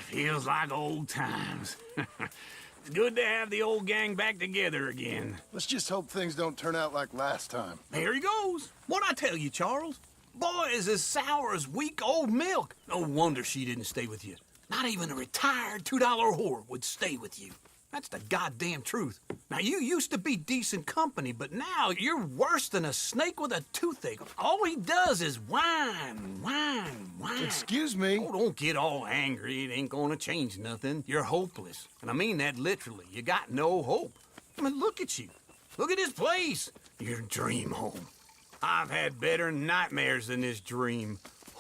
Feels like old times. It's good to have the old gang back together again. Let's just hope things don't turn out like last time. Here he goes. What'd I tell you, Charles? Boy is as sour as weak old milk. No wonder she didn't stay with you. Not even a retired $2 whore would stay with you. That's the goddamn truth. Now, you used to be decent company, but now you're worse than a snake with a toothache. All he does is whine, whine, whine. Excuse me? Oh, don't get all angry. It ain't gonna change nothing. You're hopeless. And I mean that literally. You got no hope. I mean, look at you. Look at this place. Your dream home. I've had better nightmares than this dream.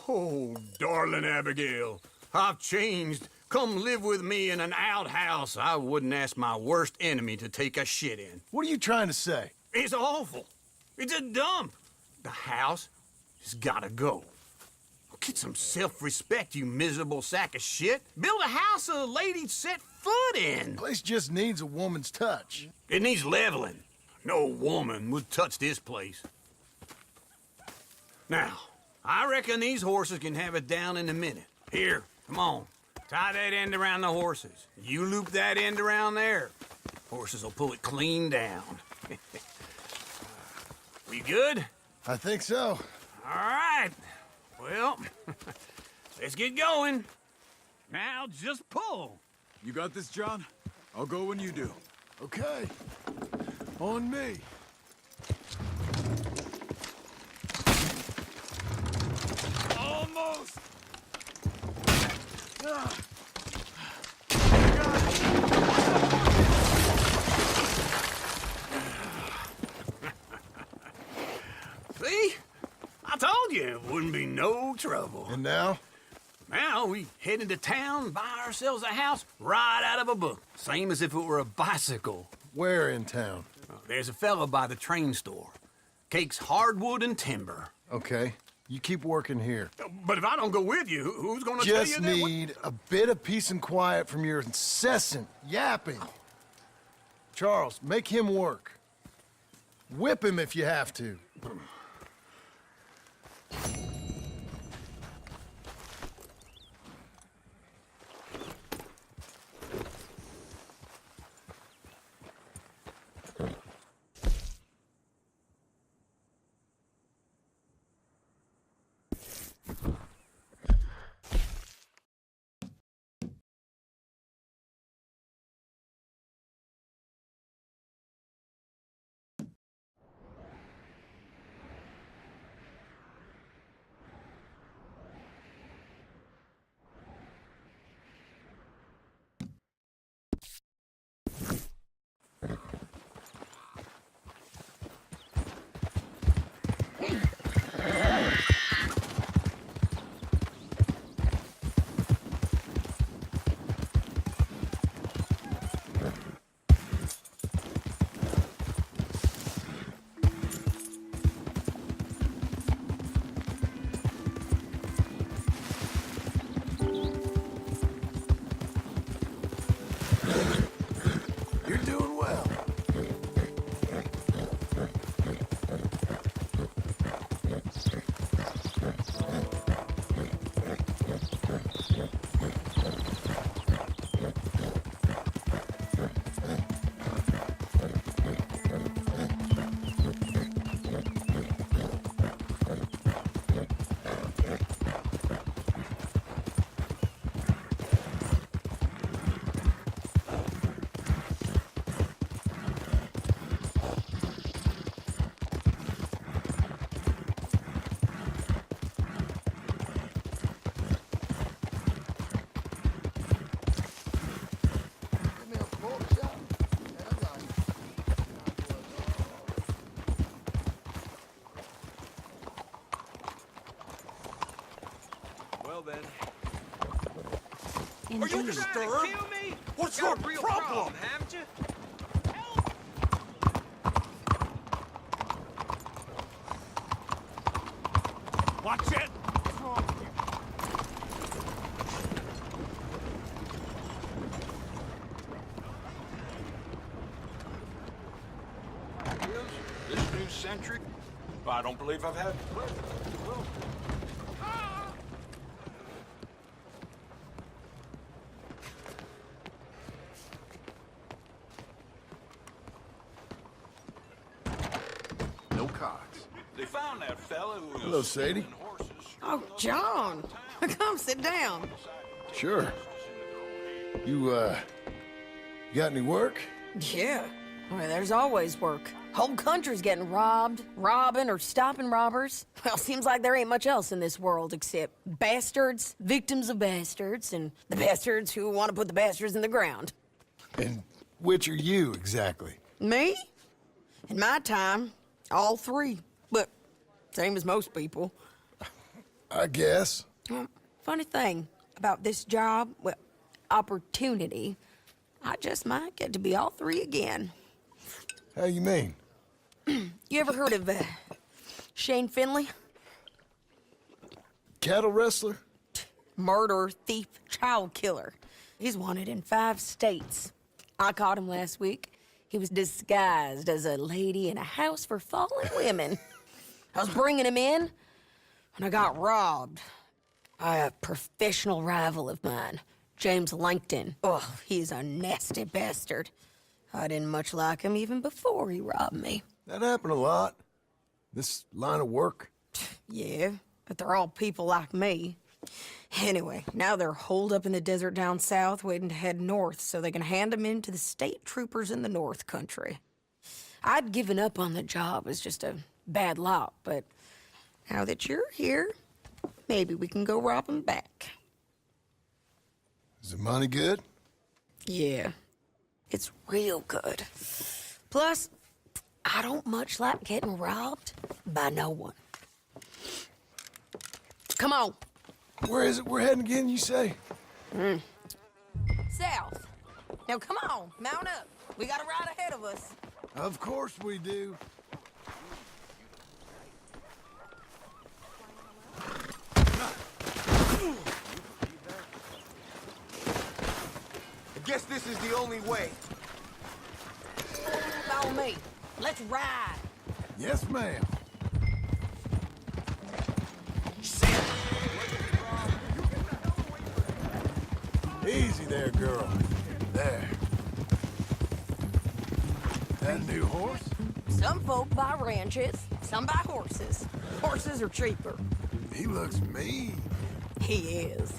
Oh, darling Abigail, I've changed. Come live with me in an outhouse I wouldn't ask my worst enemy to take a shit in. What are you trying to say? It's awful. It's a dump. The house has gotta go. Get some self-respect, you miserable sack of shit. Build a house a lady'd set foot in. The place just needs a woman's touch. It needs leveling. No woman would touch this place. Now, I reckon these horses can have it down in a minute. Here, come on. Tie that end around the horses. You loop that end around there. Horses will pull it clean down. We good? I think so. All right. Well, let's get going. Now just pull. You got this, John? I'll go when you do. Okay. On me. Almost! See? I told you it wouldn't be no trouble. And now? Now we head into town, buy ourselves a house right out of a book. Same as if it were a bicycle. Where in town? There's a fella by the train store. Cakes hardwood and timber. Okay. You keep working here. But if I don't go with you, who's gonna tell you Just that? need a bit of peace and quiet from your incessant yapping. Charles, make him work. Whip him if you have to. Are you disturbed? What's your problem? Haven't you? Watch it! This new century? I don't believe I've had. No cots. They found that fella who was Hello, Sadie. stealing horses. Oh, John. Come sit down. Sure. You got any work? Yeah. Well, there's always work. Whole country's getting robbed, robbing, or stopping robbers. Well, seems like there ain't much else in this world except bastards, victims of bastards, and the bastards who want to put the bastards in the ground. And which are you, exactly? Me? In my time, all three. But same as most people. I guess. Funny thing about this job, well, opportunity, I just might get to be all three again. How you mean? You ever heard of Shane Finley? Cattle wrestler? Murderer, thief, child killer. He's wanted in 5 states. I caught him last week. He was disguised as a lady in a house for fallen women. I was bringing him in, and I got robbed by a professional rival of mine, James Langton. Oh, he's a nasty bastard. I didn't much like him even before he robbed me. That happened a lot. This line of work. Yeah, but they're all people like me. Anyway, now they're holed up in the desert down south, waiting to head north so they can hand them in to the state troopers in the north country. I'd given up on the job as just a bad lot, but now that you're here, maybe we can go rob them back. Is the money good? Yeah, it's real good. Plus, I don't much like getting robbed by no one. Come on. Where is it we're heading again, you say? South. Now come on, mount up. We got a ride ahead of us. Of course we do. I guess this is the only way. Follow me. Let's ride. Yes, ma'am. Easy there, girl. There. That new horse? Some folk buy ranches, some buy horses. Horses are cheaper. He looks mean. He is.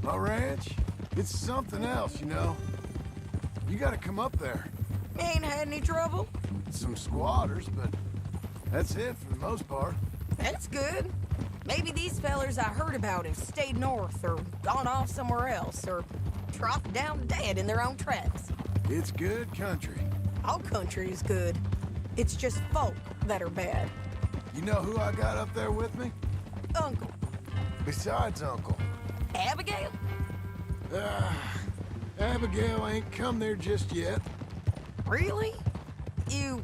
My ranch? It's something else, you know. You gotta come up there. Ain't had any trouble? Some squatters, but that's it for the most part. That's good. Maybe these fellers I heard about have stayed north or gone off somewhere else or dropped down dead in their own tracks. It's good country. All country is good. It's just folk that are bad. You know who I got up there with me? Uncle. Besides Uncle. Abigail? Abigail ain't come there just yet. Really? You,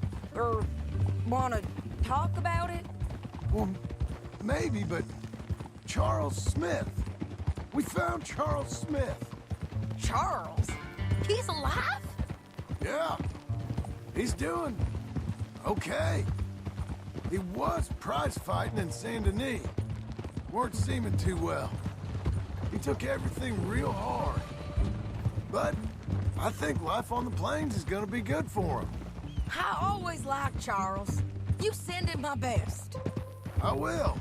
wanna talk about it? Well, maybe, but Charles Smith. We found Charles Smith. Charles? He's alive? Yeah. He's doing okay. He was prize fighting in Saint Denis. Weren't seeming too well. He took everything real hard. But I think life on the plains is gonna be good for him. I always liked Charles. You send him my best. I will.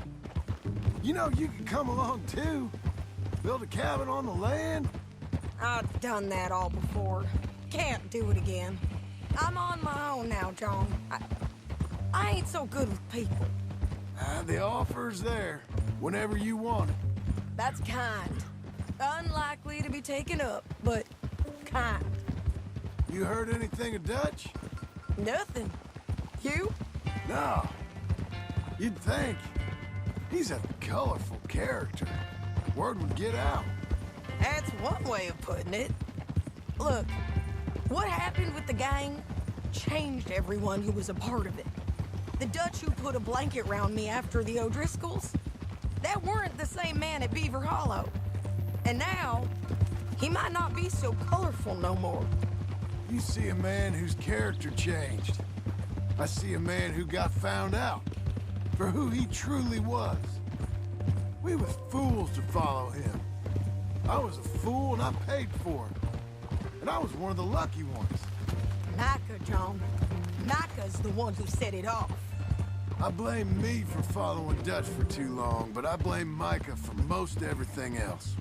You know, you can come along too. Build a cabin on the land. I've done that all before. Can't do it again. I'm on my own now, John. I ain't so good with people. The offer's there whenever you want it. That's kind. Unlikely to be taken up, but kind. You heard anything of Dutch? Nothing. You? No. You'd think. He's a colorful character. Word would get out. That's one way of putting it. Look, what happened with the gang changed everyone who was a part of it. The Dutch who put a blanket round me after the O'Driscolls, that weren't the same man at Beaver Hollow. And now, he might not be so colorful no more. You see a man whose character changed. I see a man who got found out for who he truly was. We was fools to follow him. I was a fool and I paid for it. And I was one of the lucky ones. Micah, John. Micah's the one who set it off. I blame me for following Dutch for too long, but I blame Micah for most everything else.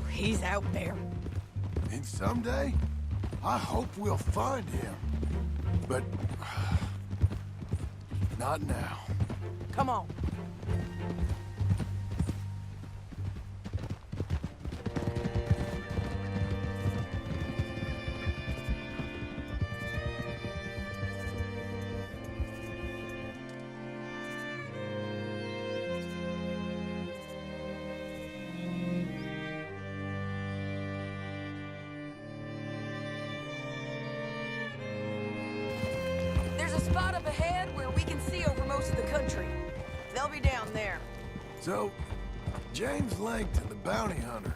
He's out there. And someday, I hope we'll find him. But not now. Come on. There's a spot up ahead where we can see over most of the country. They'll be down there. So, James Langton, the bounty hunter,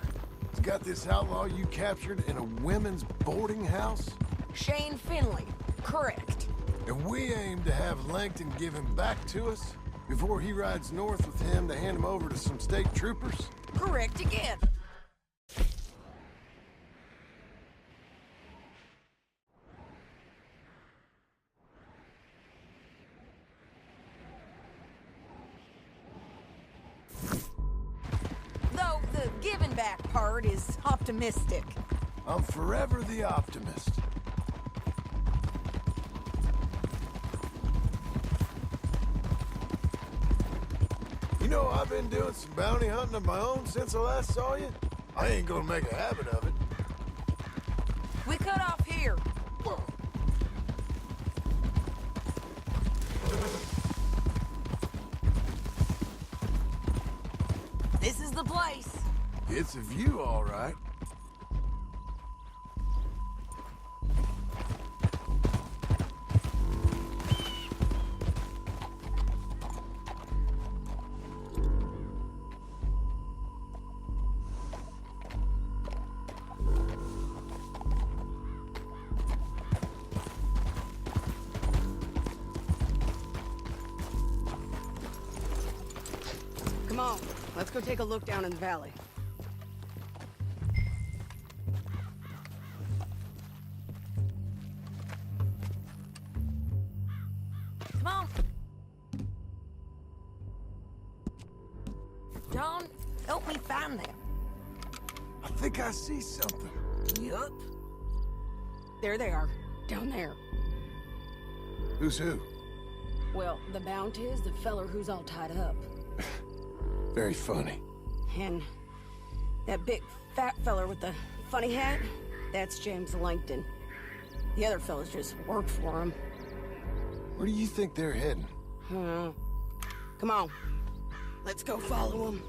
has got this outlaw you captured in a women's boarding house? Shane Finley. Correct. And we aim to have Langton give him back to us before he rides north with him to hand him over to some state troopers? Correct again. Though the giving back part is optimistic. I'm forever the optimist. You know, I've been doing some bounty hunting of my own since I last saw you. I ain't gonna make a habit of it. We cut off here. This is the place. It's a view, all right. Come on, let's go take a look down in the valley. Come on. John, help me find them. I think I see something. Yup. There they are, down there. Who's who? Well, the bounty is the feller who's all tied up. Very funny. And that big fat feller with the funny hat, that's James Langton. The other fellas just work for him. Where do you think they're heading? Come on, let's go follow him.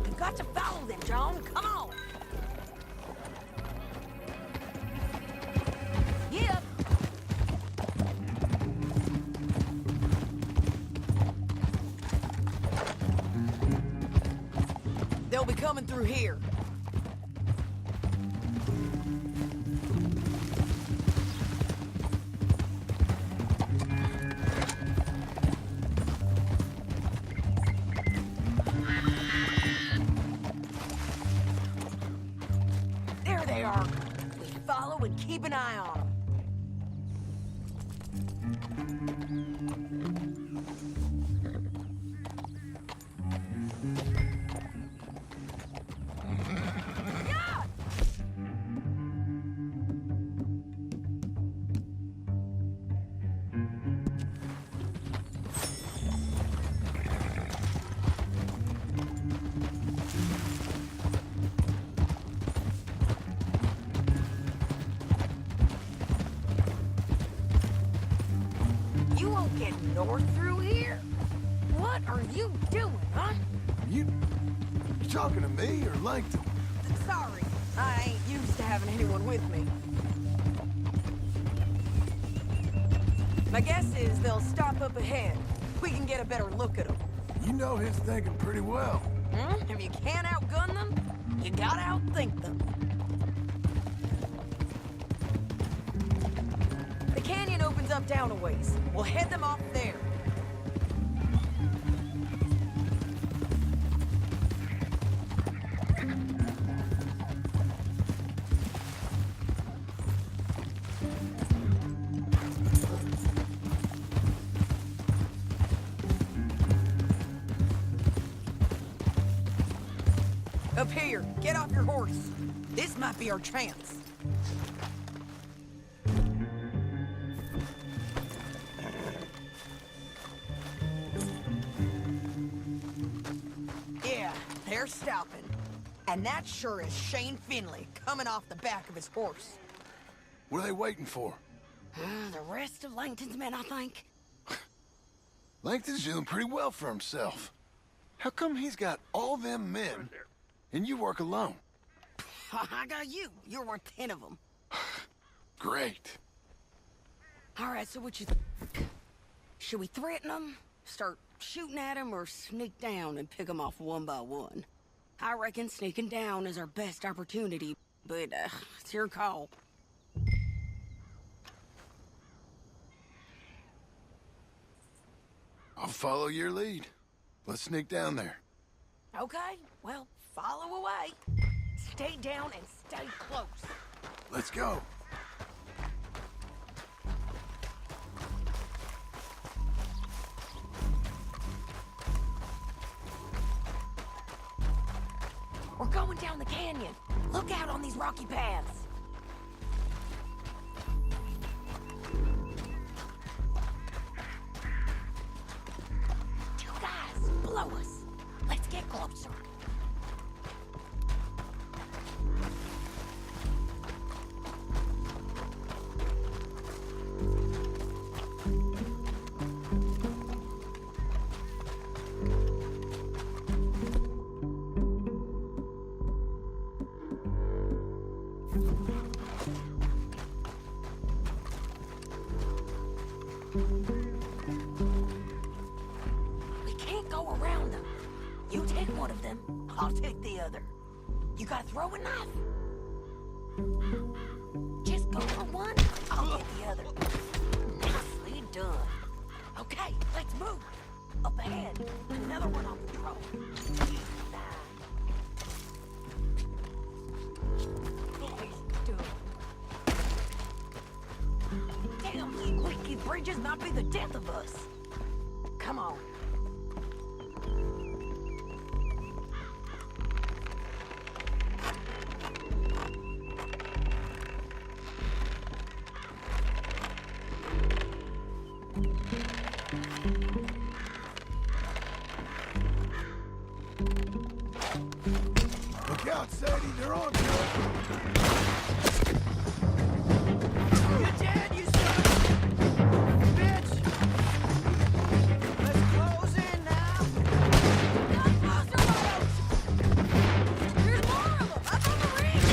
We've got to follow them, John. Come on. Yep. They'll be coming through here. There they are. Just follow and keep an eye on them. You won't get through here? What are you doing, huh? You talking to me or Langton? Sorry, I ain't used to having anyone with me. My guess is they'll stop up ahead. We can get a better look at them. You know his thinking pretty well. If you can't outgun them, you gotta outthink them. The canyon opens up down a ways. We'll head them off there. Up here, get off your horse. This might be our chance. Yeah, they're stopping. And that sure is Shane Finley coming off the back of his horse. What are they waiting for? The rest of Langton's men, I think. Langton's doing pretty well for himself. How come he's got all them men, and you work alone? I got you. You're worth 10 of them. Great. All right, so what you think? Should we threaten them, start shooting at them, or sneak down and pick them off one by one? I reckon sneaking down is our best opportunity, but it's your call. I'll follow your lead. Let's sneak down there. Okay, well, follow away. Stay down and stay close. Let's go. We're going down the canyon. Look out on these rocky paths. Two guys below us. Let's get closer. We can't go around them. You take one of them, I'll take the other. You got a throwing knife? Just go for one, I'll get the other. Nicely done. Okay, let's move. Up ahead, another one on patrol. Damn, squeaky bridges might be the death of us. Come on. Look out, Sadie, they're on to us. You're dead, you son of a bitch! Let's close in now. Not closer, Rose! There's more of them! Up on the ridge!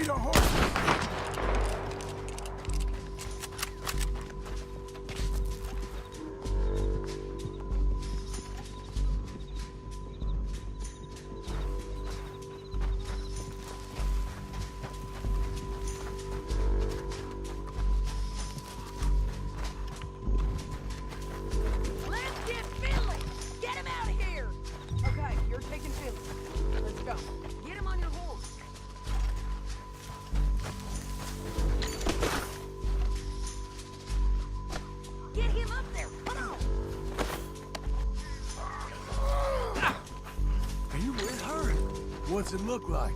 need a horse. Let's get Finley! Get him out of here! Okay, you're taking Finley. Let's go. Get him on your horse. Get him up there! Come on! Are you with her? What's it look like?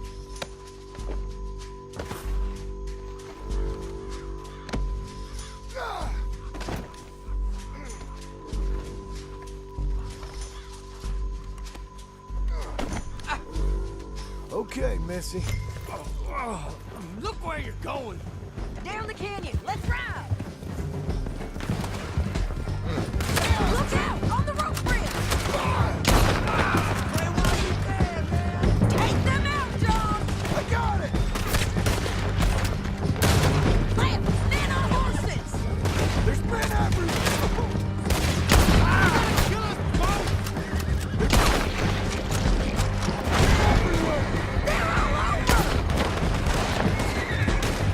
Okay, Missy. Look where you're going. Down the canyon! Let's ride! Look out! On the rope bridge! Play while you can, man. Take them out, John! I got it. Lance, men on horses! There's men everywhere. Kill us both. They're all over!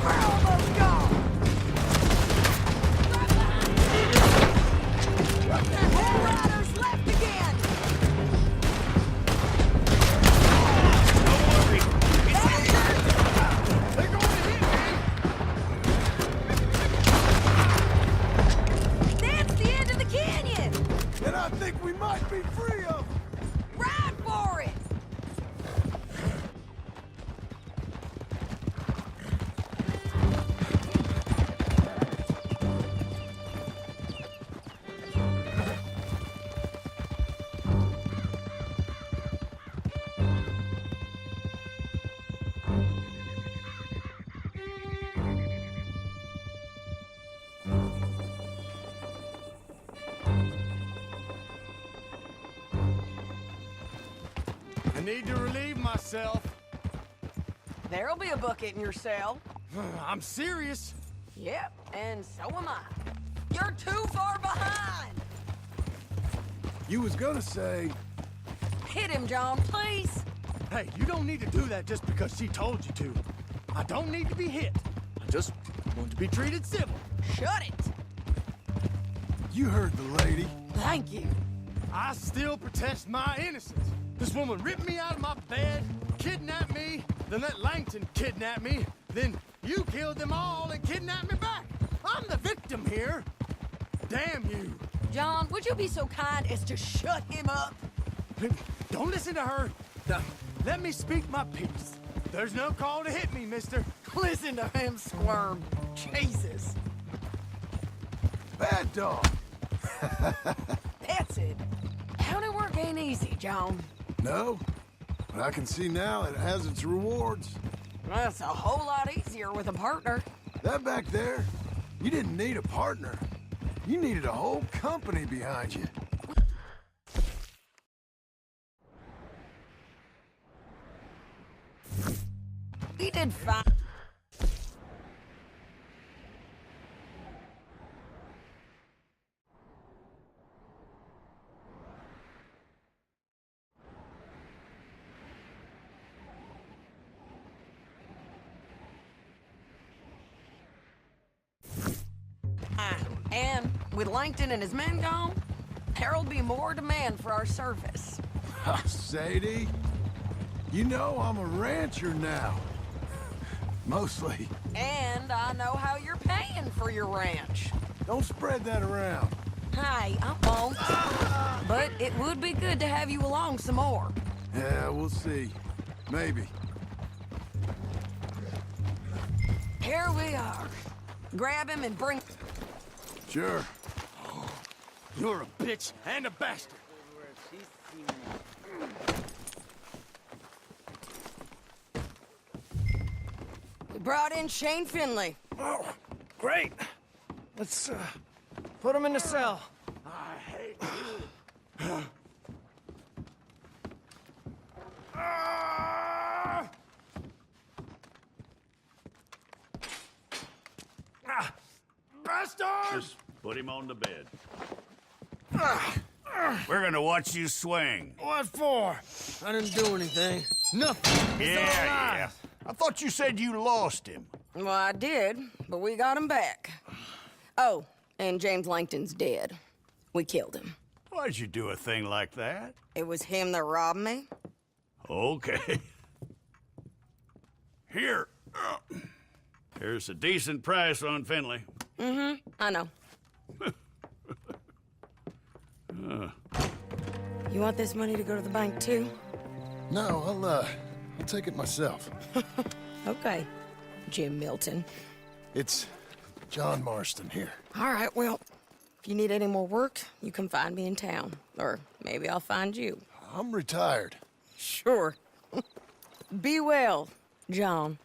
We're almost gone! Right behind you! More riders left again! Don't worry. Bastard! They're going to hit me. That's the end of the canyon! And I think we might be free of them. Ride for it! I need to relieve myself. There'll be a bucket in your cell. I'm serious. Yep, and so am I. You're too far behind! You was gonna say, Hit him, John, please! Hey, you don't need to do that just because she told you to. I don't need to be hit. I just want to be treated civil. Shut it! you heard the lady. Thank you. I still protest my innocence. This woman ripped me out of my bed, kidnapped me, then let Langton kidnap me, then you killed them all and kidnapped me back. I'm the victim here. Damn you. John, would you be so kind as to shut him up? Don't listen to her. Now, let me speak my piece. There's no call to hit me, mister. Listen to him squirm. Jesus. Bad dog. That's it. County work ain't easy, John. No, but I can see now it has its rewards. That's a whole lot easier with a partner. That back there, you didn't need a partner. You needed a whole company behind you. We did fine. And with Langton and his men gone, there'll be more demand for our service. Sadie, you know I'm a rancher now. Mostly. And I know how you're paying for your ranch. Don't spread that around. Hey, I won't. But it would be good to have you along some more. Yeah, we'll see. Maybe. Here we are. Grab him and bring... Sure. You're a bitch and a bastard. We brought in Shane Finley. Oh, great. Let's, put him in the cell. I hate you. Ah! bastard! Just put him on the bed. We're gonna watch you swing. What for? I didn't do anything. Nothing. Yeah. I thought you said you lost him. Well, I did, but we got him back. Oh, and James Langton's dead. We killed him. Why'd you do a thing like that? It was him that robbed me. Okay. Here. Here's a decent price on Finley. I know. You want this money to go to the bank, too? No, I'll take it myself. Okay, Jim Milton. It's John Marston here. All right, well, if you need any more work, you can find me in town. Or maybe I'll find you. I'm retired. Sure. Be well, John.